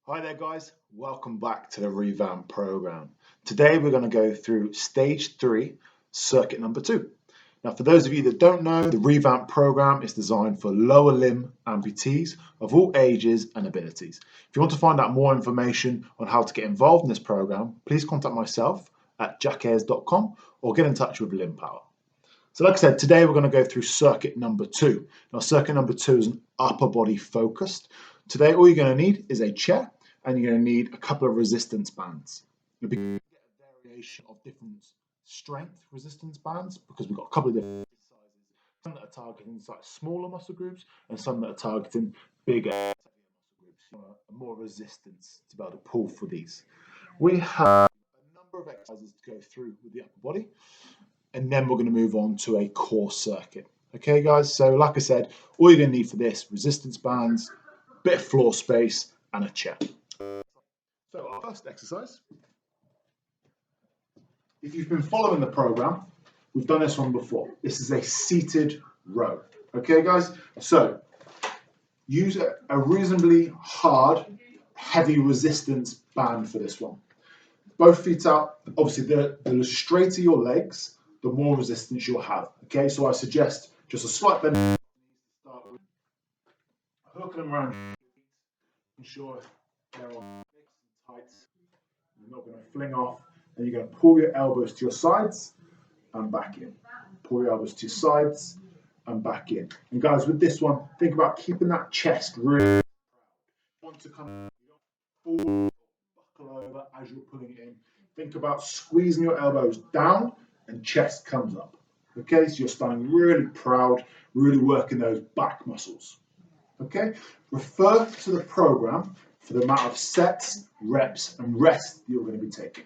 Hi there guys, welcome back to the RevAMP program. Today we're going to go through stage 3, circuit number 2. Now for those of you that don't know, the RevAMP program is designed for lower limb amputees of all ages and abilities. If you want to find out more information on how to get involved in this program, please contact myself at jackayers.com or get in touch with Limb Power. So like I said, today we're going to go through circuit number 2. Now circuit number 2 is an upper body focused. Today all you're going to need is a chair and you're going to need a couple of resistance bands. You'll be able to get a variation of different strength resistance bands because we've got a couple of different sizes. Some that are targeting smaller muscle groups and some that are targeting bigger muscle groups. More resistance to be able to pull for these. We have a number of exercises to go through with the upper body and then we're going to move on to a core circuit. Okay guys, so like I said, all you're going to need for this, resistance bands, bit of floor space and a chair. So our first exercise, if you've been following the program, we've done this one before. This is a seated row. Okay guys, so use a reasonably hard, heavy resistance band for this one. Both feet out, obviously the straighter your legs, the more resistance you'll have. Okay, so I suggest just a slight bend. Start with hooking them around, ensure they're on tight. You're not going to fling off, and you're going to pull your elbows to your sides and back in. Pull your elbows to your sides and back in. And guys, with this one, think about keeping that chest really proud. You want to kind of fall, buckle over as you're pulling it in. Think about squeezing your elbows down and chest comes up. Okay, so you're standing really proud, really working those back muscles. Okay, refer to the program for the amount of sets, reps, and rest you're going to be taking.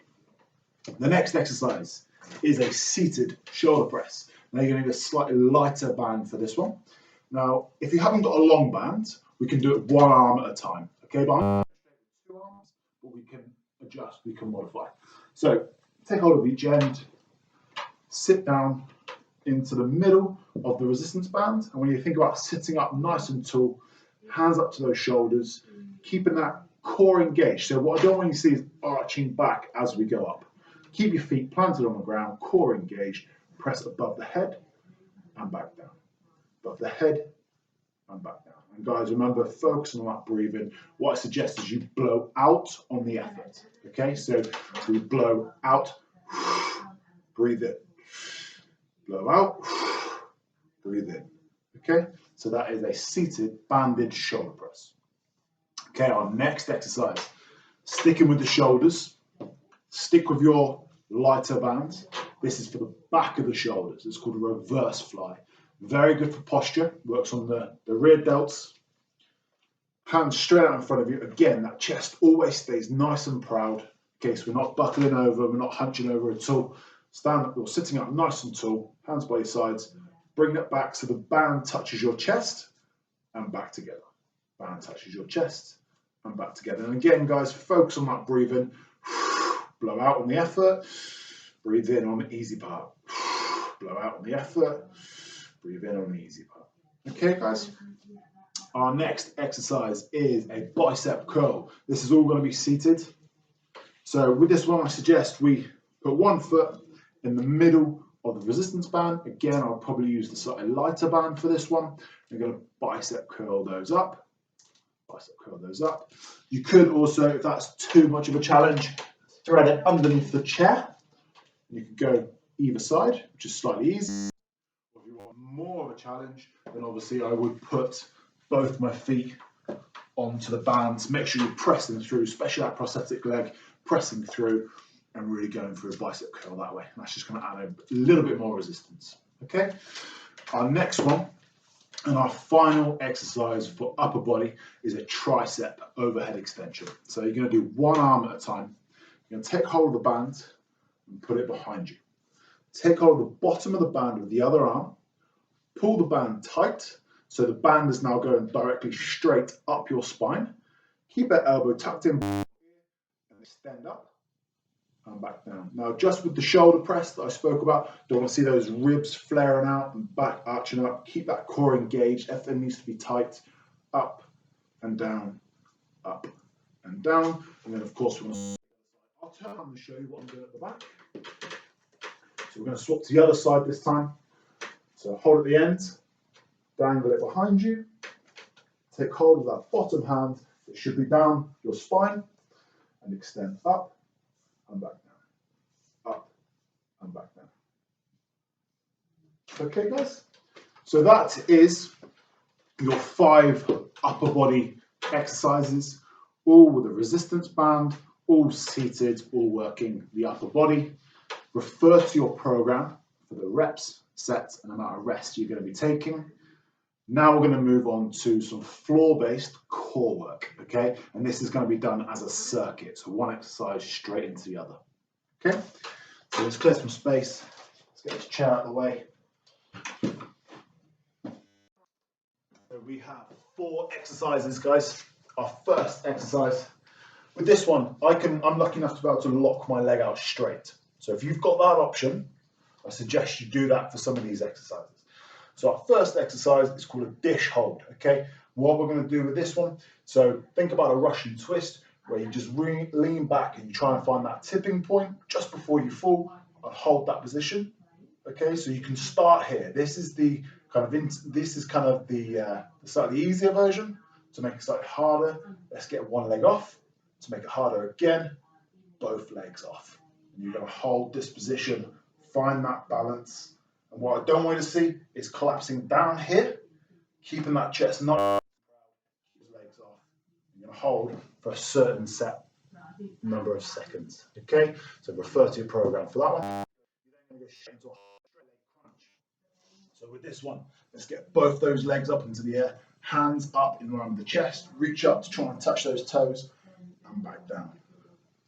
The next exercise is a seated shoulder press. Now you're going to need a slightly lighter band for this one. Now, if you haven't got a long band, we can do it one arm at a time. Okay, but I'm going to with 2 arms, but we can adjust, we can modify. So take hold of each end, sit down into the middle of the resistance band, and when you think about sitting up nice and tall, hands up to those shoulders, keeping that core engaged. So what I don't want you to see is arching back as we go up. Keep your feet planted on the ground, core engaged, press above the head and back down. Above the head and back down. And guys, remember, focus on that breathing. What I suggest is you blow out on the effort. Okay, so we blow out, breathe in. Blow out, breathe in. Okay, so that is a seated banded shoulder press. Okay, our next exercise, sticking with the shoulders, stick with your lighter band. This is for the back of the shoulders. It's called a reverse fly. Very good for posture, works on the rear delts. Hands straight out in front of you. Again, that chest always stays nice and proud. Okay, so we're not buckling over, we're not hunching over at all. Stand up, you're sitting up nice and tall, hands by your sides. Bring that back so the band touches your chest and back together. Band touches your chest and back together. And again, guys, focus on that breathing. Blow out on the effort. Breathe in on the easy part. Blow out on the effort. Breathe in on the easy part. Okay, guys? Our next exercise is a bicep curl. This is all going to be seated. So with this one, I suggest we put one foot in the middle of the resistance band. Again, I'll probably use the slightly lighter band for this one. We're going to bicep curl those up. Bicep curl those up. You could also, if that's too much of a challenge, thread it underneath the chair. You could go either side, which is slightly easy. If you want more of a challenge, then obviously I would put both my feet onto the bands. Make sure you press them through, especially that prosthetic leg, pressing through and really going for a bicep curl that way. That's just going to add a little bit more resistance. Okay. Our next one and our final exercise for upper body is a tricep overhead extension. So you're going to do one arm at a time. You're going to take hold of the band and put it behind you. Take hold of the bottom of the band with the other arm. Pull the band tight so the band is now going directly straight up your spine. Keep that elbow tucked in and extend up and back down. Now, just with the shoulder press that I spoke about, don't want to see those ribs flaring out and back arching up. Keep that core engaged. Everything needs to be tight. Up and down, up and and down. And then of course I'll turn around and show you what I'm doing at the back. So we're going to swap to the other side this time. So hold at the end, dangle it behind you, take hold of that bottom hand, it should be down your spine, and extend up and back down, up and back down. Okay guys, so that is your 5 upper body exercises, all with a resistance band, all seated, all working the upper body. Refer to your program for the reps, sets, and amount of rest you're going to be taking. Now we're going to move on to some floor-based core work, okay? And this is going to be done as a circuit, so one exercise straight into the other, okay? So let's clear some space. Let's get this chair out of the way. So we have 4 exercises, guys. Our first exercise. With this one, I'm lucky enough to be able to lock my leg out straight. So if you've got that option, I suggest you do that for some of these exercises. So our first exercise is called a dish hold, okay? What we're going to do with this one, so think about a Russian twist where you just lean back and you try and find that tipping point just before you fall and hold that position, okay? So you can start here. This is the slightly easier version. To make it slightly harder, let's get one leg off. To make it harder again, both legs off. And you're going to hold this position, find that balance. And what I don't want you to see is collapsing down here, keeping that chest not legs off. You're going to hold for a certain set number of seconds. Okay, so refer to your program for that one. You're then going to go straight into a straight leg crunch. So with this one, let's get both those legs up into the air, hands up in line with the chest, reach up to try and touch those toes and back down.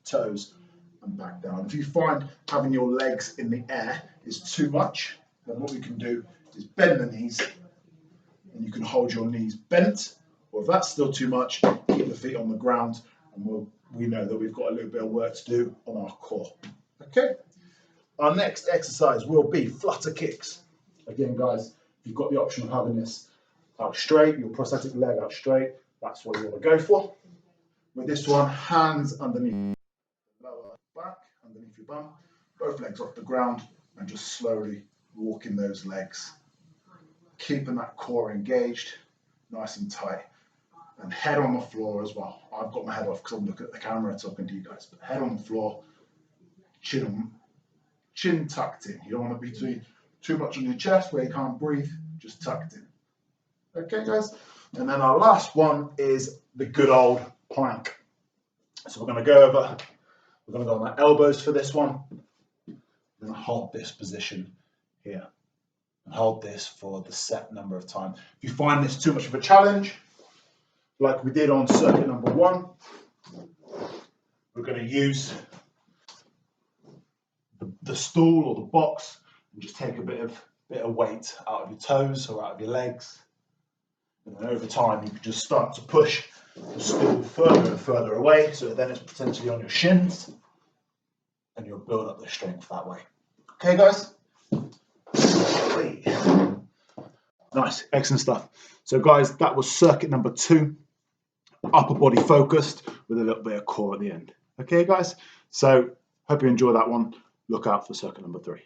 Toes and back down. If you find having your legs in the air is too much, then what we can do is bend the knees, and you can hold your knees bent, or if that's still too much, keep the feet on the ground, and we know that we've got a little bit of work to do on our core. Okay, our next exercise will be flutter kicks. Again, guys, if you've got the option of having this out straight, your prosthetic leg out straight, that's what you want to go for. With this one, hands underneath, lower back, underneath your bum, both legs off the ground, and just slowly walking those legs, keeping that core engaged, nice and tight, and head on the floor as well. I've got my head off because I'm looking at the camera talking to you guys, but head on the floor, chin tucked in. You don't want to be too much on your chest where you can't breathe, just tucked in. Okay, guys? And then our last one is the good old plank. So we're going to go on our elbows for this one. We're going to hold this position here and hold this for the set number of times. If you find this too much of a challenge, like we did on circuit number 1, we're going to use the stool or the box and just take a bit of weight out of your toes or out of your legs. And then over time, you can just start to push the stool further and further away, so then it's potentially on your shins, and you'll build up the strength that way. Okay, guys? Nice, excellent stuff. So, guys, that was circuit number 2, upper body focused with a little bit of core at the end. Okay, guys? So, hope you enjoy that one. Look out for circuit number 3.